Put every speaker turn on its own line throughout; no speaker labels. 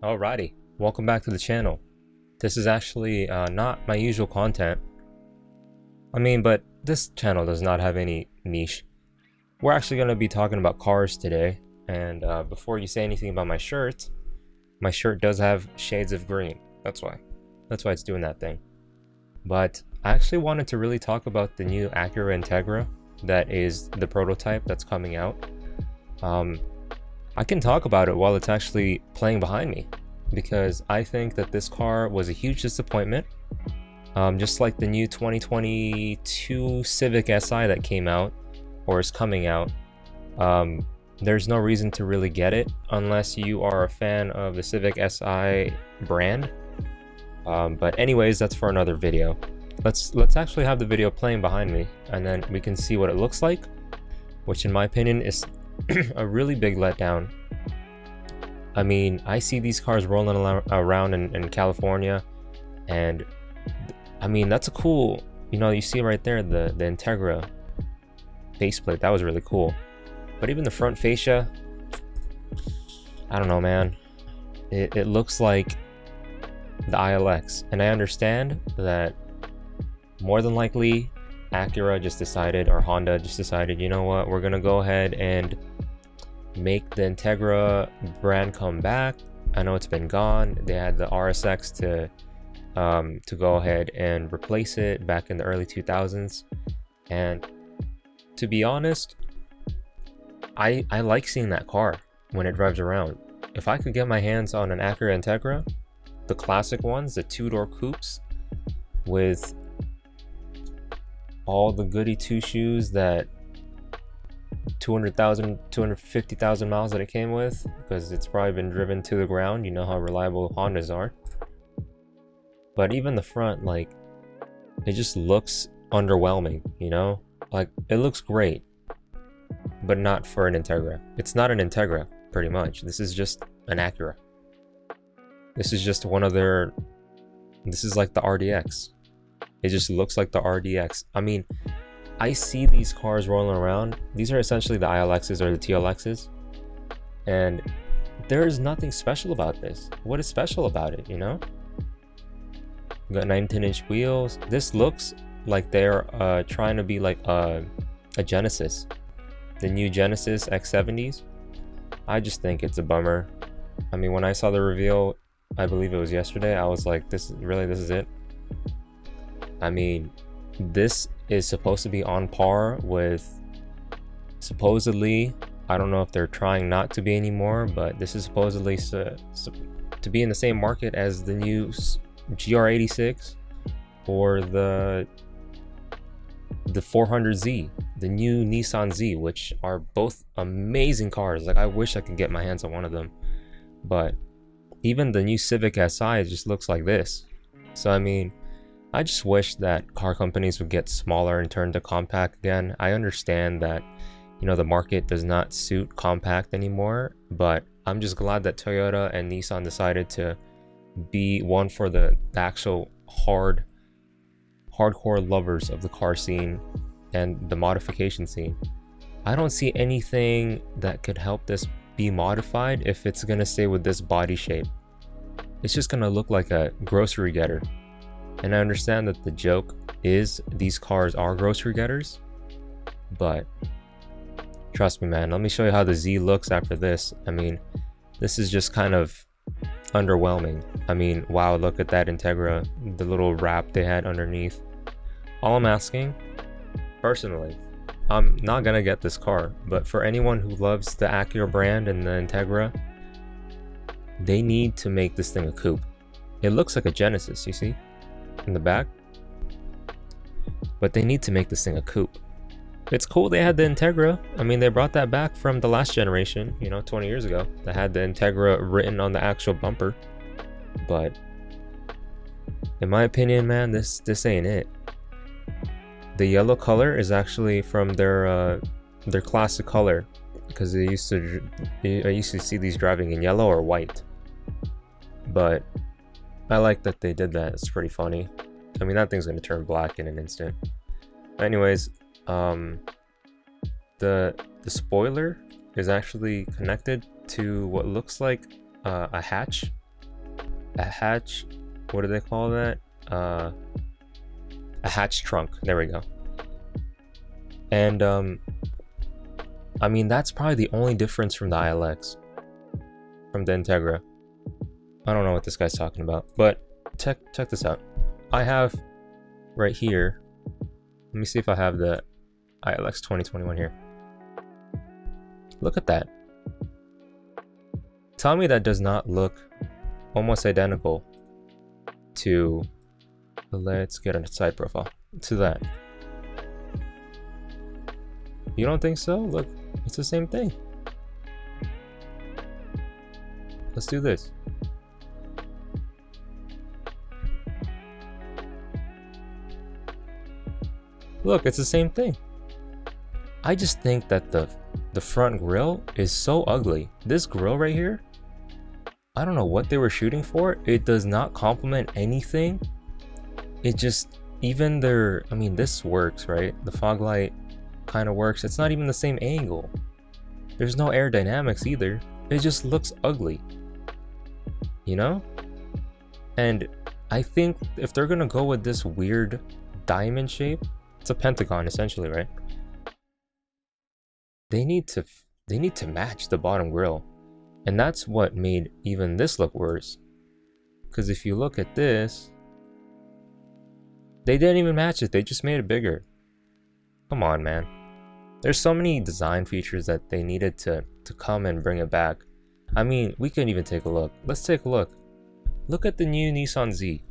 Alrighty, welcome back to the channel. This is actually not my usual content. But this channel does not have any niche. We're actually going to be talking about cars today. And before you say anything about my shirt does have shades of green. That's why it's doing that thing. But I actually wanted to really talk about the new Acura Integra that is the prototype that's coming out. I can talk about it while it's actually playing behind me, because I think that this car was a huge disappointment. Just like the new 2022 Civic Si that came out, or is coming out. There's no reason to really get it unless you are a fan of the Civic Si brand. But anyways, that's for another video. Let's actually have the video playing behind me, and then we can see what it looks like, which in my opinion is a really big letdown. I see these cars rolling around in California, and that's a cool, you see right there the Integra faceplate. That was really cool. But even the front fascia, I don't know, man. It looks like the ILX, and I understand that more than likely Acura just decided, or Honda just decided, you know what, we're gonna go ahead and make the Integra brand come back. I know it's been gone. They had the RSX to go ahead and replace it back in the early 2000s, and to be honest, I like seeing that car when it drives around. If I could get my hands on an Acura Integra, the classic ones, the two-door coupes with all the goody two-shoes, that 250,000 miles that it came with, because it's probably been driven to the ground. You know how reliable Hondas are. But even the front, like, it just looks underwhelming, like, it looks great, but not for an Integra. It's not an Integra, pretty much. This is just an Acura. This is just one of their, this is like the RDX. It just looks like the RDX. I see these cars rolling around. These are essentially the ILXs or the TLXs, and there is nothing special about this. What is special about it, We got 19-inch wheels. This looks like they're trying to be like a Genesis, the new Genesis X70s. I just think it's a bummer. When I saw the reveal, I believe it was yesterday, I was like, this is it? This is supposed to be on par with, supposedly, I don't know if they're trying not to be anymore, but this is supposedly to be in the same market as the new GR86 or the 400Z, the new Nissan Z, which are both amazing cars. Like, I wish I could get my hands on one of them. But even the new Civic Si just looks like this. So I just wish that car companies would get smaller and turn to compact again. I understand that, the market does not suit compact anymore, but I'm just glad that Toyota and Nissan decided to be one for the actual hardcore lovers of the car scene and the modification scene. I don't see anything that could help this be modified if it's gonna stay with this body shape. It's just gonna look like a grocery getter. And I understand that the joke is these cars are grocery getters, but trust me, man, let me show you how the Z looks after this. This is just kind of underwhelming. Wow, look at that Integra, the little wrap they had underneath. All I'm asking, personally, I'm not gonna get this car, but for anyone who loves the Acura brand and the Integra, they need to make this thing a coupe. It looks like a Genesis, you see, in the back, but they need to make this thing a coupe. It's cool they had the Integra. They brought that back from the last generation, 20 years ago. They had the Integra written on the actual bumper, but in my opinion, man, this ain't it. The yellow color is actually from their classic color, because I used to see these driving in yellow or white, but I like that they did that. It's pretty funny. That thing's gonna turn black in an instant. Anyways, the spoiler is actually connected to what looks like a hatch a hatch, what do they call that? A hatch trunk. There we go. And I mean, that's probably the only difference from the ILX, from the Integra. I don't know what this guy's talking about, but check this out. I have right here, let me see if I have the ILX 2021 here. Look at that. Tell me that does not look almost identical to, let's get a side profile, to that. You don't think so? Look, it's the same thing. Let's do this. Look, it's the same thing. I just think that the front grille is so ugly. This grille right here, I don't know what they were shooting for. It does not complement anything. It just, even their, I mean, this works, right? The fog light kind of works. It's not even the same angle. There's no aerodynamics either. It just looks ugly, you know? And I think if they're gonna go with this weird diamond shape, it's a pentagon essentially, right? They need to match the bottom grille. And that's what made even this look worse. Because if you look at this, they didn't even match it, they just made it bigger. Come on, man. There's so many design features that they needed to come and bring it back. I mean, we can even take a look. Let's take a look. Look at the new Nissan Z.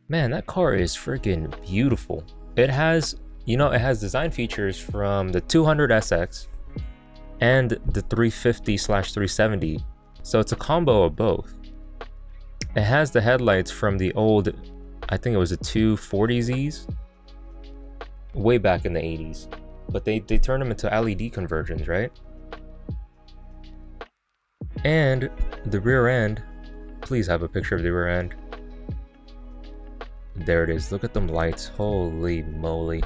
Man, that car is freaking beautiful. It has, you know, it has design features from the 200SX and the 350/370. So it's a combo of both. It has the headlights from the old, I think it was the 240Zs, way back in the 80s. But they turned them into LED conversions, right? And the rear end, please have a picture of the rear end. There it is. Look at them lights. Holy moly.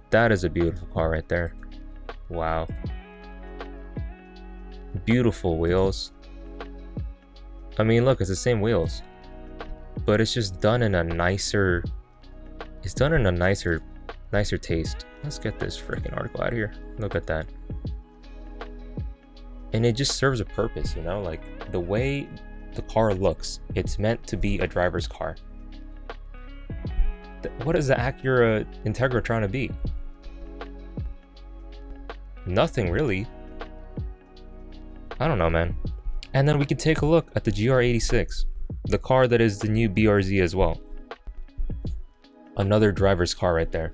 That is a beautiful car right there. Wow. Beautiful wheels. I mean, look, it's the same wheels, but it's just done in a nicer, it's done in a nicer taste. Let's get this freaking article out of here. Look at that. And it just serves a purpose, you know, like the way the car looks, it's meant to be a driver's car. What is the Acura Integra trying to be? Nothing really. I don't know, man. And then we can take a look at the GR86, the car that is the new BRZ as well. Another driver's car right there.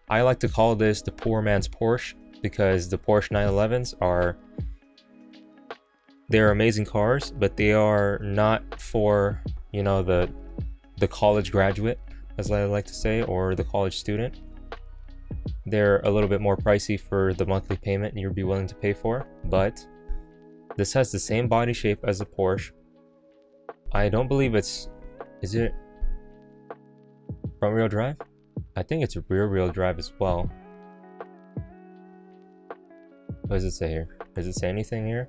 I like to call this the poor man's Porsche because the Porsche 911s are, they're amazing cars, but they are not for, you know, the college graduate, as I like to say, or the college student. They're a little bit more pricey for the monthly payment you'd be willing to pay for, but this has the same body shape as a Porsche. I don't believe it's, is it front wheel drive? I think it's rear wheel drive as well. What does it say here? Does it say anything here?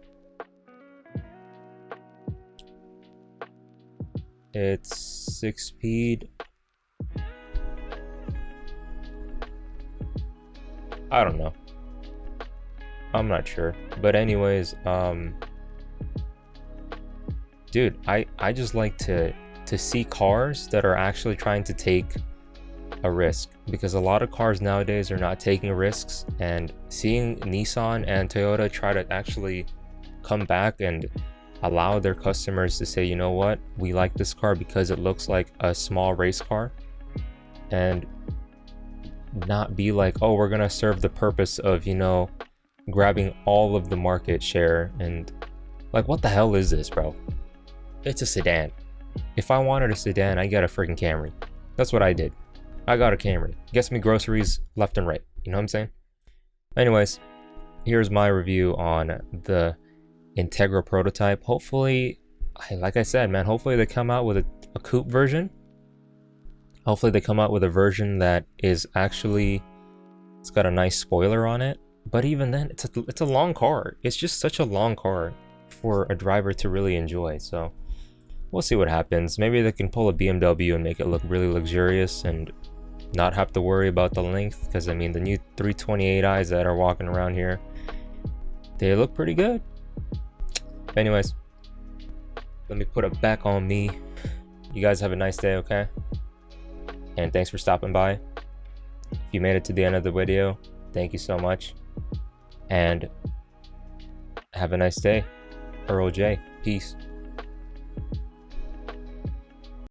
It's 6-speed. I don't know. I'm not sure. But anyways, dude, I just like to see cars that are actually trying to take a risk, because a lot of cars nowadays are not taking risks, and seeing Nissan and Toyota try to actually come back and allow their customers to say, you know what, we like this car because it looks like a small race car, and not be like, oh, we're gonna serve the purpose of, you know, grabbing all of the market share. And like, what the hell is this, bro? It's a sedan. If I wanted a sedan, I got a freaking Camry. That's what I did. I got a Camry. Gets me groceries left and right. You know what I'm saying? Anyways, here's my review on the Integra prototype. Hopefully, like I said, man, hopefully they come out with a coupe version. Hopefully they come out with a version that is actually, it's got a nice spoiler on it. But even then, it's a long car. It's just such a long car for a driver to really enjoy. So we'll see what happens. Maybe they can pull a BMW and make it look really luxurious and not have to worry about the length, because I mean the new 328i's that are walking around here, they look pretty good. But anyways, let me put it back on me. You guys have a nice day, okay? And thanks for stopping by. If you made it to the end of the video, thank you so much. And have a nice day. Earl J. Peace.